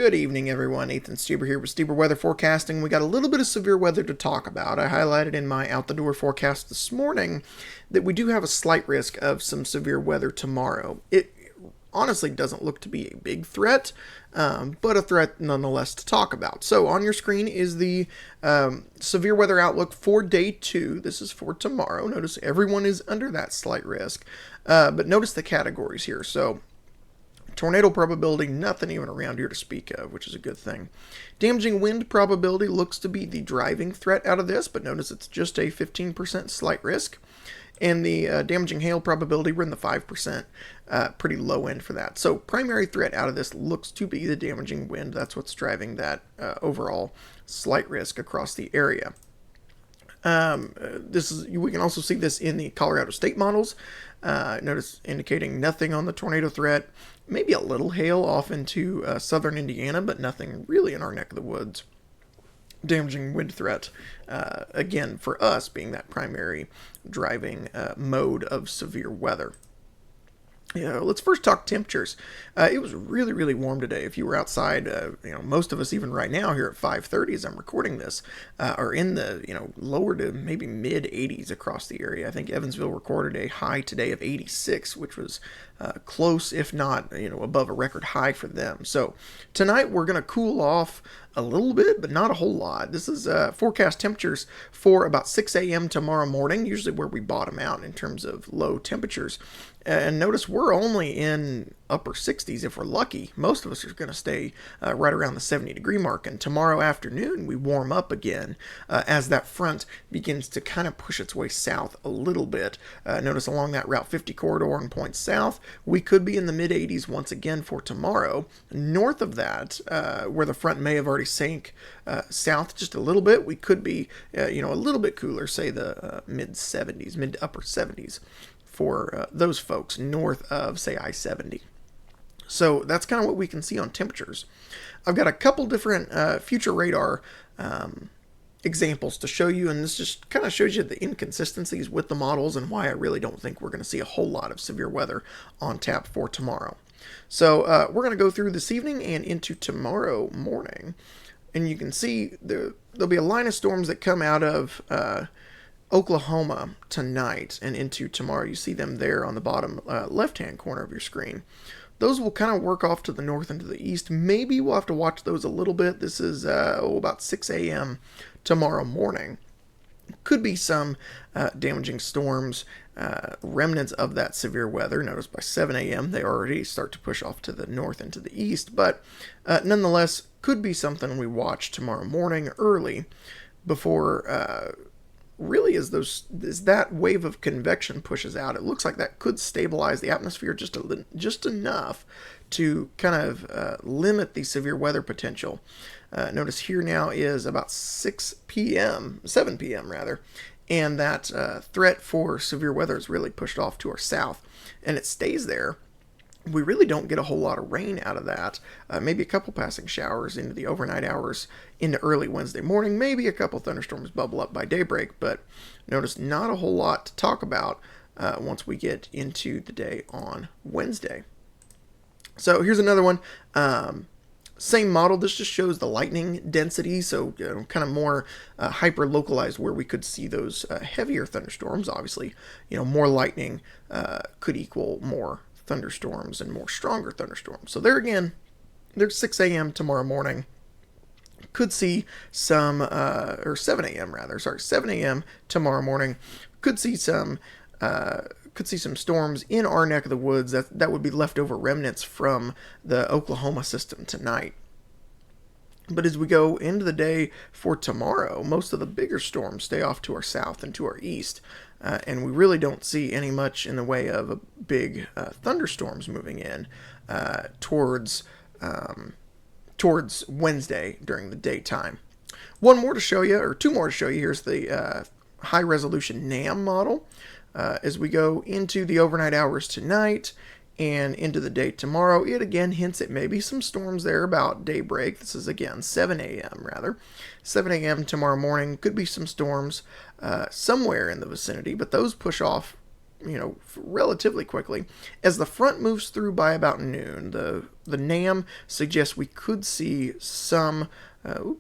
Good evening, everyone. Ethan Stieber here with Stieber Weather Forecasting. We got a little bit of severe weather to talk about. I highlighted in my out-the-door forecast this morning that we do have a slight risk of some severe weather tomorrow. It honestly doesn't look to be a big threat, but a threat nonetheless to talk about. So on your screen is the severe weather outlook for day 2. This is for tomorrow. Notice everyone is under that slight risk, but notice the categories here. So tornado probability, nothing even around here to speak of, which is a good thing. Damaging wind probability looks to be the driving threat out of this, but notice it's just a 15% slight risk. And the damaging hail probability, we're in the 5%, pretty low end for that. So primary threat out of this looks to be the damaging wind. That's what's driving that overall slight risk across the area. We can also see this in the Colorado state models. Notice indicating nothing on the tornado threat, maybe a little hail off into southern Indiana, but nothing really in our neck of the woods. Damaging wind threat, again, for us being that primary driving mode of severe weather. Let's first talk temperatures. It was really, really warm today. If you were outside, most of us even right now here at 5:30 as I'm recording this, are in the, lower to maybe mid 80s across the area. I think Evansville recorded a high today of 86, which was close, if not, above a record high for them. So tonight we're going to cool off a little bit, but not a whole lot. This is forecast temperatures for about 6 a.m. tomorrow morning, usually where we bottom out in terms of low temperatures. And notice we're only in upper 60s if we're lucky. Most of us are going to stay right around the 70-degree mark. And tomorrow afternoon, we warm up again as that front begins to kind of push its way south a little bit. Notice along that Route 50 corridor and points south, we could be in the mid-80s once again for tomorrow. North of that, where the front may have already sank south just a little bit, we could be, a little bit cooler, say the mid-70s, mid to upper 70s. For those folks north of, say, I-70. So that's kind of what we can see on temperatures. I've got a couple different future radar examples to show you, and this just kind of shows you the inconsistencies with the models and why I really don't think we're going to see a whole lot of severe weather on tap for tomorrow. So we're going to go through this evening and into tomorrow morning, and you can see there'll be a line of storms that come out of Oklahoma tonight and into tomorrow. You see them there on the bottom left-hand corner of your screen. Those will kind of work off to the north and to the east. Maybe we'll have to watch those a little bit. This is about 6 a.m. tomorrow morning. Could be some damaging storms, remnants of that severe weather. Notice by 7 a.m. they already start to push off to the north and to the east, but nonetheless could be something we watch tomorrow morning early before really as that wave of convection pushes out. It looks like that could stabilize the atmosphere just enough to kind of limit the severe weather potential. Notice here now is about 7 p.m. rather, and that threat for severe weather is really pushed off to our south, and it stays there. We really don't get a whole lot of rain out of that. Maybe a couple passing showers into the overnight hours into early Wednesday morning. Maybe a couple thunderstorms bubble up by daybreak, but notice not a whole lot to talk about once we get into the day on Wednesday. So here's another one. Same model. This just shows the lightning density, so kind of more hyper-localized where we could see those heavier thunderstorms. Obviously, more lightning could equal more thunderstorms and more stronger thunderstorms. So there again, there's 6 a.m. tomorrow morning. Could see some, or 7 a.m. rather, 7 a.m. tomorrow morning. Could see some storms in our neck of the woods. That would be leftover remnants from the Oklahoma system tonight. But as we go into the day for tomorrow, most of the bigger storms stay off to our south and to our east. And we really don't see any much in the way of a big thunderstorms moving in towards Wednesday during the daytime. Two more to show you. Here's the high-resolution NAM model. As we go into the overnight hours tonight and into the day tomorrow, it again hints at maybe some storms there about daybreak. This is again 7 a.m. rather. 7 a.m. tomorrow morning, could be some storms somewhere in the vicinity, but those push off relatively quickly. As the front moves through by about noon, the NAM suggests we could see some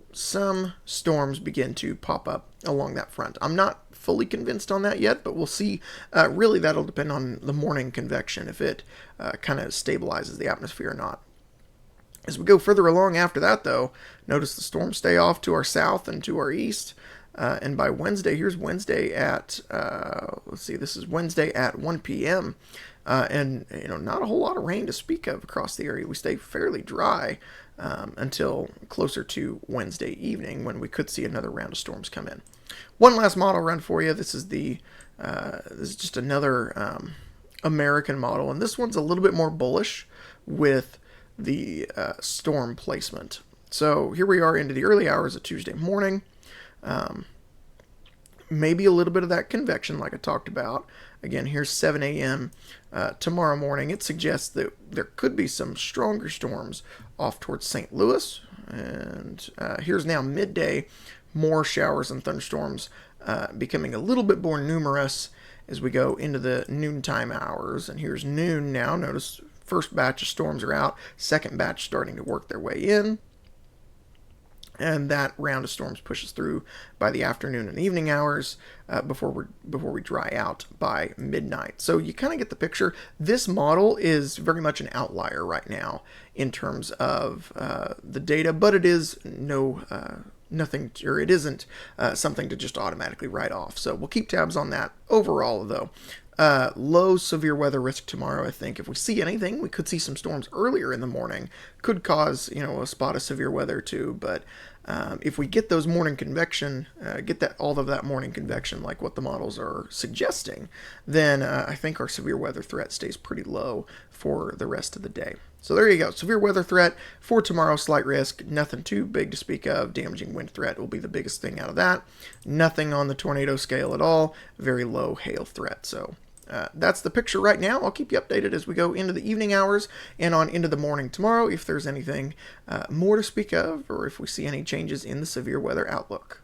storms begin to pop up along that front. I'm not fully convinced on that yet, but we'll see. Really, that'll depend on the morning convection, if it kind of stabilizes the atmosphere or not. As we go further along after that, though, notice the storms stay off to our south and to our east. And by Wednesday, here's Wednesday at, this is Wednesday at 1 p.m. And, not a whole lot of rain to speak of across the area. We stay fairly dry until closer to Wednesday evening, when we could see another round of storms come in. One last model run for you. This is just another American model, and this one's a little bit more bullish with the storm placement. So here we are into the early hours of Tuesday morning. Maybe a little bit of that convection like I talked about. Again, here's 7 a.m. Tomorrow morning. It suggests that there could be some stronger storms off towards St. Louis. And here's now midday, more showers and thunderstorms becoming a little bit more numerous as we go into the noontime hours. And here's noon now. Notice first batch of storms are out, second batch starting to work their way in. And that round of storms pushes through by the afternoon and evening hours before we dry out by midnight. So you kind of get the picture. This model is very much an outlier right now in terms of the data, but it is it isn't something to just automatically write off. So we'll keep tabs on that. Overall, though, low severe weather risk tomorrow. I think if we see anything, we could see some storms earlier in the morning. Could cause a spot of severe weather too. But if we get those morning convection, all of that morning convection, like what the models are suggesting, then I think our severe weather threat stays pretty low for the rest of the day. So there you go. Severe weather threat for tomorrow, slight risk. Nothing too big to speak of. Damaging wind threat will be the biggest thing out of that. Nothing on the tornado scale at all. Very low hail threat. So that's the picture right now. I'll keep you updated as we go into the evening hours and on into the morning tomorrow if there's anything more to speak of, or if we see any changes in the severe weather outlook.